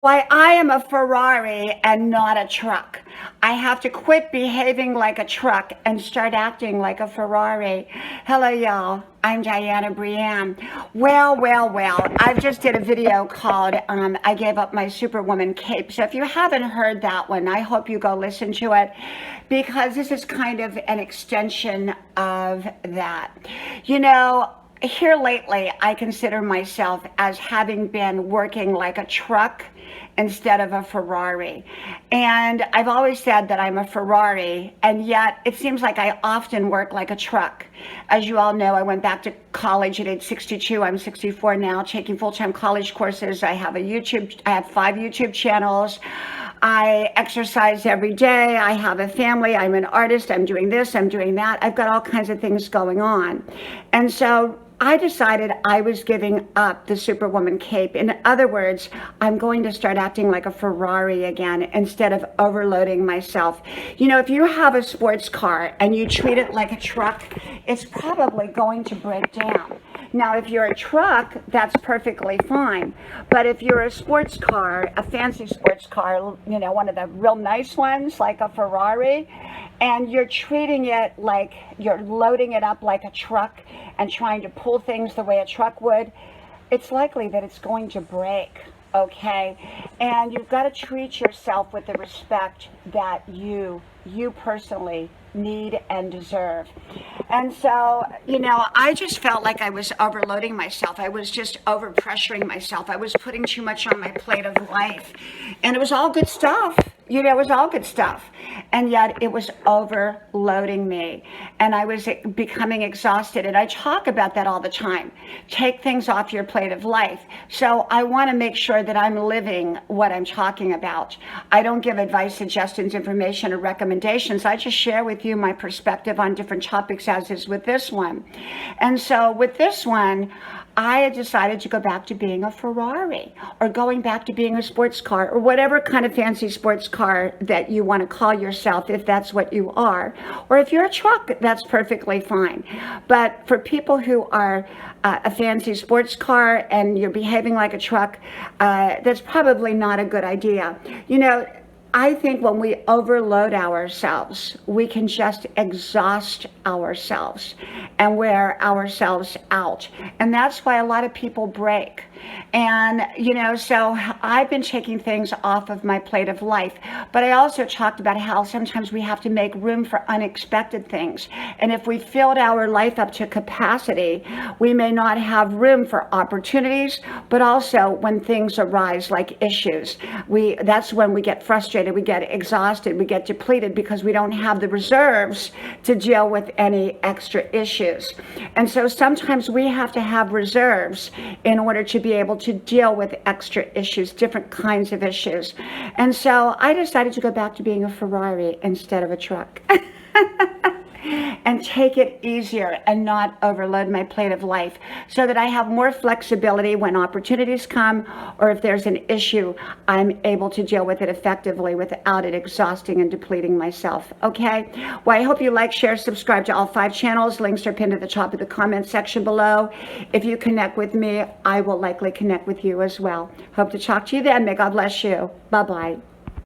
Why I am a Ferrari and not a truck. I have to quit behaving like a truck and start acting like a Ferrari. Hello, y'all. I'm Dianna Brianne. Well. I just did a video called I Gave Up My Superwoman Cape. So if you haven't heard that one, I hope you go listen to it because this is kind of an extension of that. You know, here lately, I consider myself as having been working like a truck instead of a Ferrari. And I've always said that I'm a Ferrari, and yet it seems like I often work like a truck. As you all know, I went back to college at age 62. I'm 64 now, taking full-time college courses. I have 5 YouTube channels. I exercise every day. I have a family. I'm an artist. I'm doing this. I'm doing that. I've got all kinds of things going on. And so I decided I was giving up the Superwoman cape. In other words, I'm going to start acting like a Ferrari again instead of overloading myself. You know, if you have a sports car and you treat it like a truck, it's probably going to break down. Now, if you're a truck, that's perfectly fine. But if you're a sports car, a fancy sports car, you know, one of the real nice ones like a Ferrari, and you're treating it like you're loading it up like a truck and trying to pull things the way a truck would, it's likely that it's going to break, okay? And you've got to treat yourself with the respect that you personally need and deserve. And so, you know, I just felt like I was overloading myself. I was just overpressuring myself. I was putting too much on my plate of life. And it was all good stuff. You know, it was all good stuff. And yet it was overloading me. And I was becoming exhausted. And I talk about that all the time. Take things off your plate of life. So I want to make sure that I'm living what I'm talking about. I don't give advice, suggestions, information, or recommendations. I just share with you my perspective on different topics, as is with this one. And so with this one, I had decided to go back to being a Ferrari, or going back to being a sports car, or whatever kind of fancy sports car that you want to call yourself, if that's what you are. Or if you're a truck, that's perfectly fine. But for people who are a fancy sports car and you're behaving like a truck, that's probably not a good idea. You know, I think when we overload ourselves, we can just exhaust ourselves and wear ourselves out. And that's why a lot of people break. And, you know, so I've been taking things off of my plate of life. But I also talked about how sometimes we have to make room for unexpected things. And if we filled our life up to capacity, we may not have room for opportunities, but also when things arise like issues, that's when we get frustrated, we get exhausted, we get depleted because we don't have the reserves to deal with any extra issues. And so sometimes we have to have reserves in order to be able to deal with extra issues, different kinds of issues. And so I decided to go back to being a Ferrari instead of a truck. And take it easier and not overload my plate of life so that I have more flexibility when opportunities come, or if there's an issue, I'm able to deal with it effectively without it exhausting and depleting myself, okay? Well, I hope you like, share, subscribe to all 5 channels. Links are pinned at the top of the comment section below. If you connect with me, I will likely connect with you as well. Hope to talk to you then. May God bless you. Bye-bye.